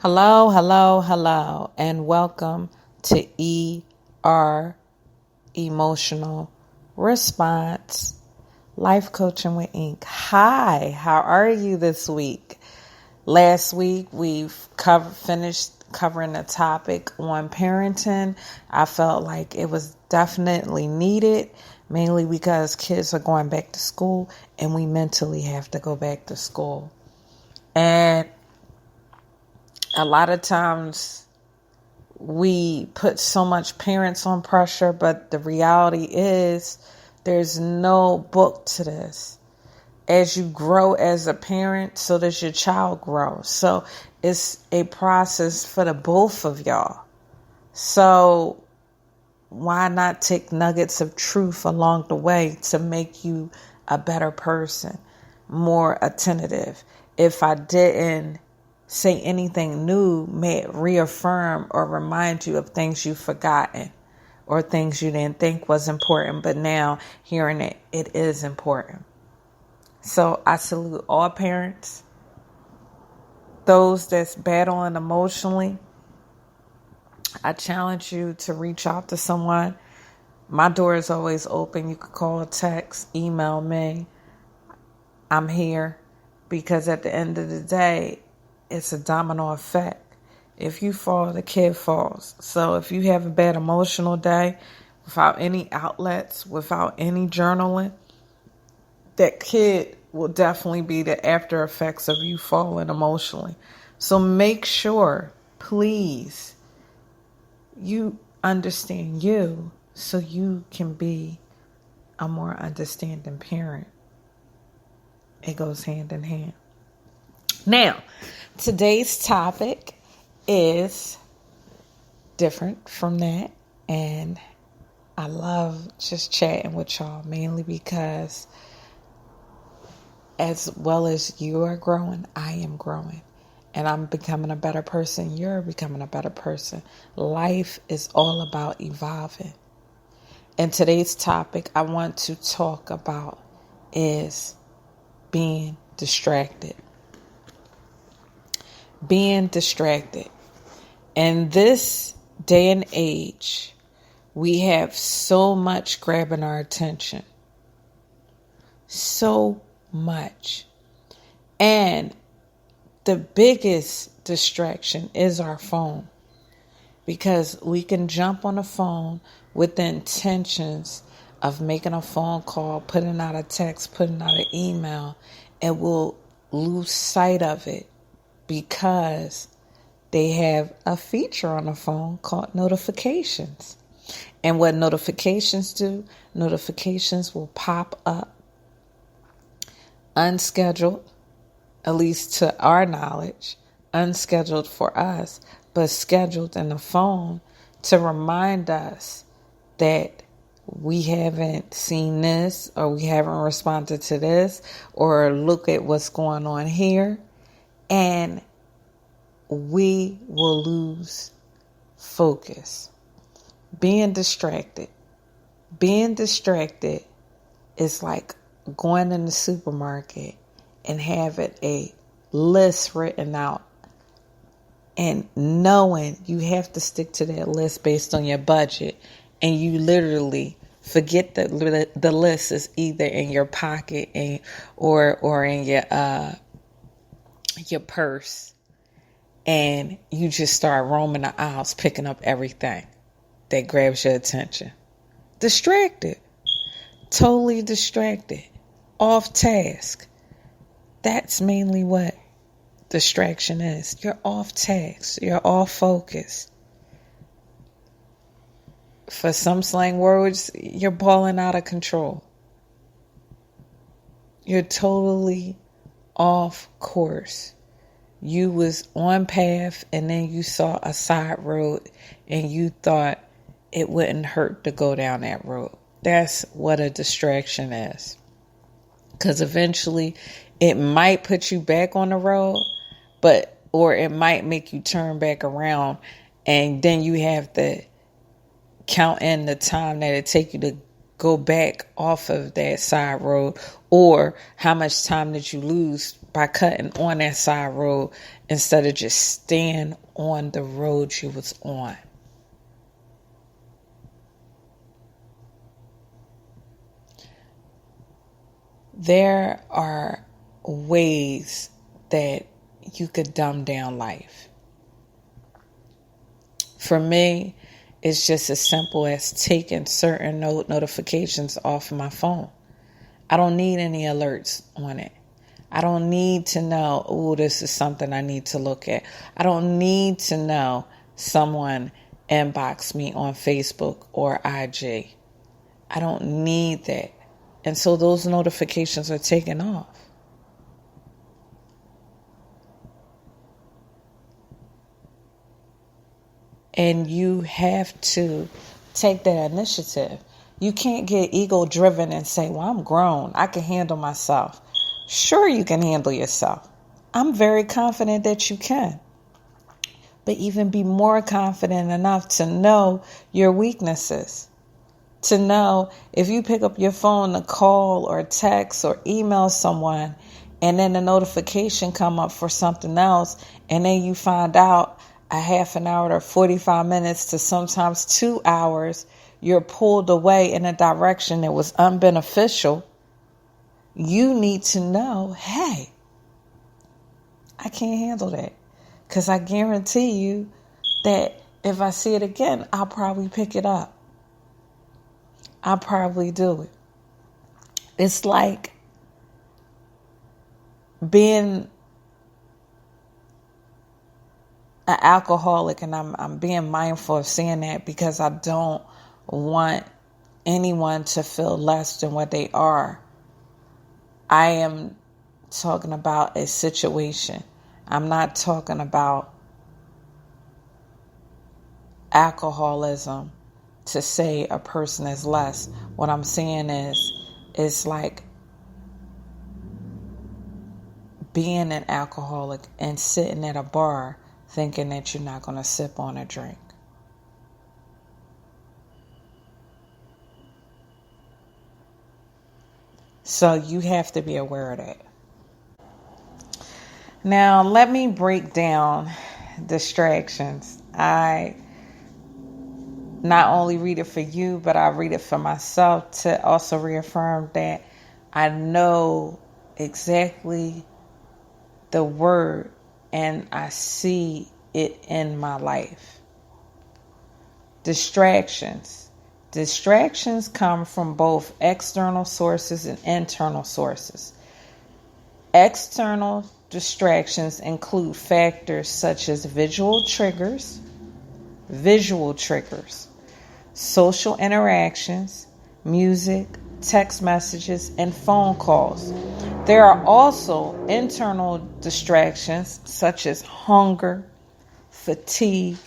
Hello, hello, hello, and welcome to ER Emotional Response Life Coaching with Ink. Hi, how are you this week? Last week we've finished covering the topic on parenting. I felt like it was definitely needed, mainly because kids are going back to school and we mentally have to go back to school. And a lot of times we put so much parents on pressure, but the reality is there's no book to this. As you grow as a parent, so does your child grow. So it's a process for the both of y'all. So why not take nuggets of truth along the way to make you a better person, more attentive? If I didn't say anything new, may it reaffirm or remind you of things you've forgotten or things you didn't think was important, but now hearing it is important. So I salute all parents, those that's battling emotionally. I challenge you to reach out to someone. My door is always open. You can call, text, email me. I'm here because at the end of the day, it's a domino effect. If you fall, the kid falls. So if you have a bad emotional day without any outlets, without any journaling, that kid will definitely be the after effects of you falling emotionally. So make sure, please, you understand you so you can be a more understanding parent. It goes hand in hand. Now, today's topic is different from that, and I love just chatting with y'all, mainly because as well as you are growing, I am growing, and I'm becoming a better person. You're becoming a better person. Life is all about evolving. And today's topic I want to talk about is being distracted. Being distracted. In this day and age, we have so much grabbing our attention. So much. And the biggest distraction is our phone. Because we can jump on the phone with the intentions of making a phone call, putting out a text, putting out an email, and we'll lose sight of it because they have a feature on the phone called notifications. And what notifications do, notifications will pop up unscheduled, at least to our knowledge, unscheduled for us, but scheduled in the phone to remind us that we haven't seen this, or we haven't responded to this, or look at what's going on here. And we will lose focus. Being distracted. Being distracted is like going in the supermarket and having a list written out and knowing you have to stick to that list based on your budget, and you literally forget that the list is either in your pocket or in your purse, and you just start roaming the aisles picking up everything that grabs your attention. Distracted. Totally distracted. Off task. That's mainly what distraction is. You're off task. You're off focus. For some slang words, you're balling out of control. You're totally off course. You was on path and then you saw a side road and you thought it wouldn't hurt to go down that road. That's what a distraction is. Because eventually it might put you back on the road, or it might make you turn back around, and then you have to count in the time that it take you to go back off of that side road, or how much time did you lose by cutting on that side road instead of just staying on the road you was on. There are ways that you could dumb down life. For me, it's just as simple as taking certain notifications off my phone. I don't need any alerts on it. I don't need to know, oh, this is something I need to look at. I don't need to know someone inbox me on Facebook or IG. I don't need that. And so those notifications are taken off. And you have to take that initiative. You can't get ego driven and say, well, I'm grown. I can handle myself. Sure, you can handle yourself. I'm very confident that you can. But even be more confident enough to know your weaknesses. To know if you pick up your phone to call or text or email someone and then the notification come up for something else, and then you find out a half an hour to 45 minutes to sometimes 2 hours, you're pulled away in a direction that was unbeneficial. You need to know, hey, I can't handle that. Because I guarantee you that if I see it again, I'll probably pick it up. I'll probably do it. It's like being an alcoholic, and I'm being mindful of saying that because I don't want anyone to feel less than what they are. I am talking about a situation. I'm not talking about alcoholism to say a person is less. What I'm saying is, it's like being an alcoholic and sitting at a bar thinking that you're not going to sip on a drink. So you have to be aware of that. Now, let me break down distractions. I not only read it for you, but I read it for myself to also reaffirm that I know exactly the word and I see it in my life. Distractions. Distractions come from both external sources and internal sources. External distractions include factors such as visual triggers, social interactions, music, text messages, and phone calls. There are also internal distractions such as hunger, fatigue,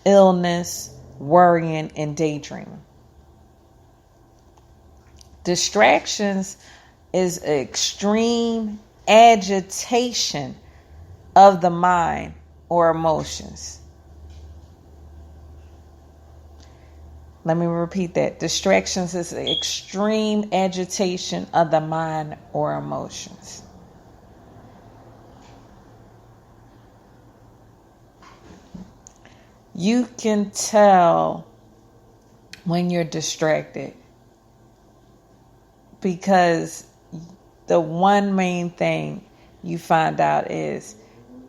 illness, worrying, and daydreaming. Distractions is extreme agitation of the mind or emotions. Let me repeat that. Distractions is extreme agitation of the mind or emotions. You can tell when you're distracted because the one main thing you find out is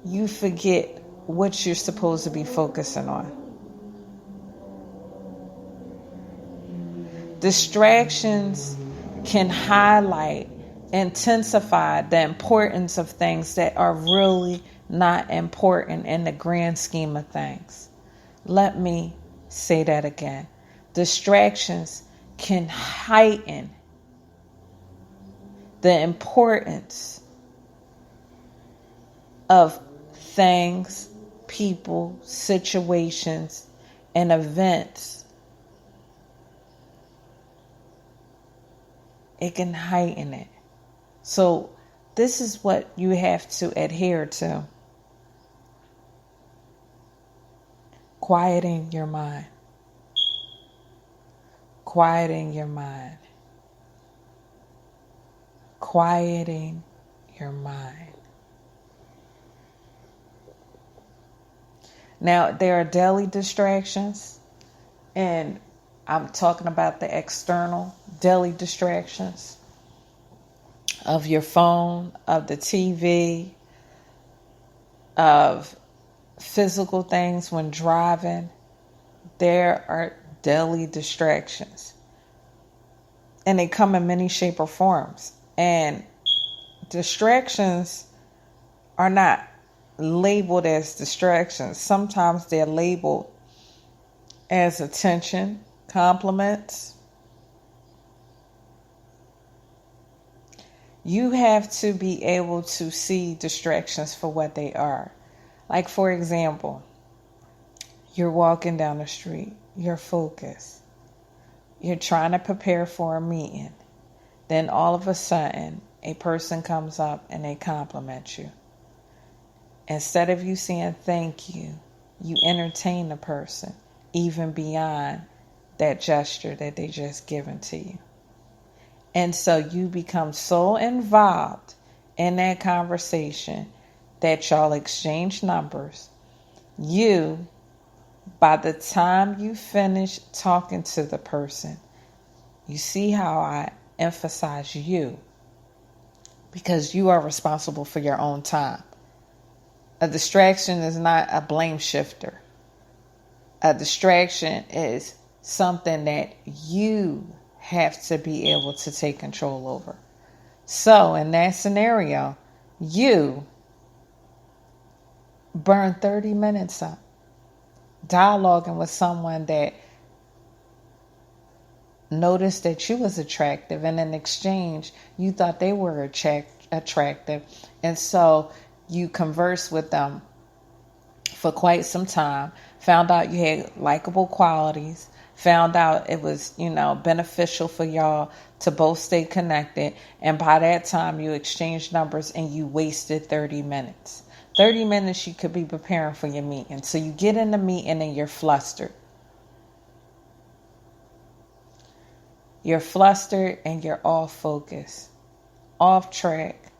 you forget what you're supposed to be focusing on. Distractions can highlight, intensify the importance of things that are really not important in the grand scheme of things. Let me say that again. Distractions can heighten the importance of things, people, situations, and events. It can heighten it. So this is what you have to adhere to. Quieting your mind. Quieting your mind. Quieting your mind. Now, there are daily distractions, and I'm talking about the external daily distractions of your phone, of the TV, of physical things when driving. There are daily distractions, and they come in many shape or forms. And distractions are not labeled as distractions. Sometimes they're labeled as attention, compliments. You have to be able to see distractions for what they are. Like, for example, you're walking down the street, you're focused, you're trying to prepare for a meeting. Then all of a sudden, a person comes up and they compliment you. Instead of you saying thank you, you entertain the person even beyond that gesture that they just given to you. And so you become so involved in that conversation that y'all exchange numbers. You, by the time you finish talking to the person, you see how I emphasize you, because you are responsible for your own time. A distraction is not a blame shifter. A distraction is something that you have to be able to take control over. So in that scenario, you burn 30 minutes up dialoguing with someone that noticed that you was attractive, and in exchange you thought they were attractive, and so you conversed with them for quite some time, found out you had likable qualities, found out it was, beneficial for y'all to both stay connected, and by that time you exchanged numbers and you wasted 30 minutes. 30 minutes you could be preparing for your meeting. So you get in the meeting and you're flustered. You're flustered and you're off focus, off track.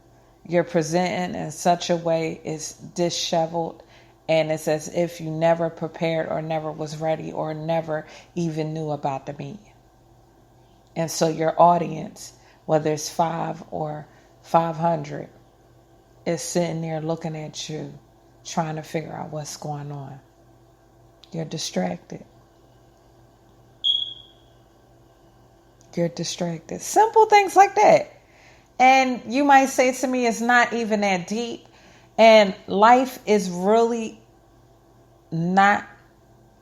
You're presenting in such a way it's disheveled, and it's as if you never prepared or never was ready or never even knew about the meeting. And so your audience, whether it's 5 or 500, is sitting there looking at you, trying to figure out what's going on. You're distracted. You're distracted. Simple things like that. And you might say to me, it's not even that deep. And life is really not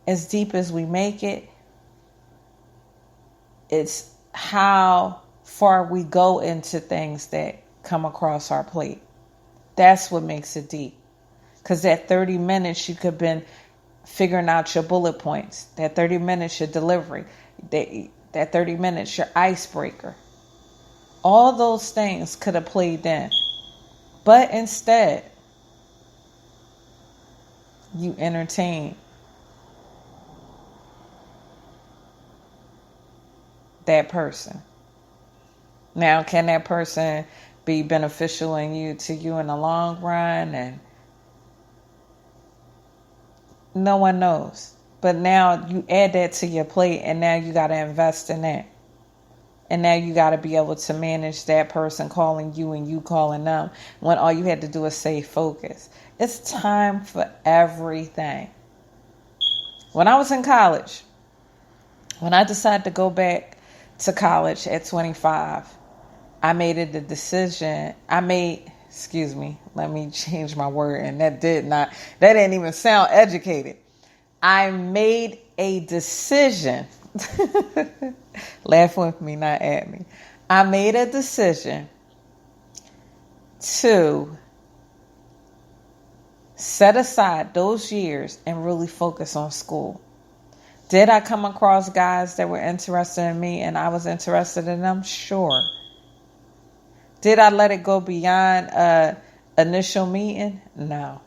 as deep as we make it. It's how far we go into things that come across our plate. That's what makes it deep. Because that 30 minutes, you could have been figuring out your bullet points. That 30 minutes, your delivery. That 30 minutes, your icebreaker. All those things could have played in. But instead, you entertain that person. Now, can that person be beneficial to you in the long run? And no one knows. But now you add that to your plate, and now you got to invest in that. And now you got to be able to manage that person calling you and you calling them, when all you had to do is stay focused. It's time for everything. When I was in college, when I decided to go back to college at 25, I made it a decision. Let me change my word. And that didn't even sound educated. I made a decision. Laugh with me, not at me. I made a decision to set aside those years and really focus on school. Did I come across guys that were interested in me and I was interested in them? Sure. Did I let it go beyond initial meeting? No.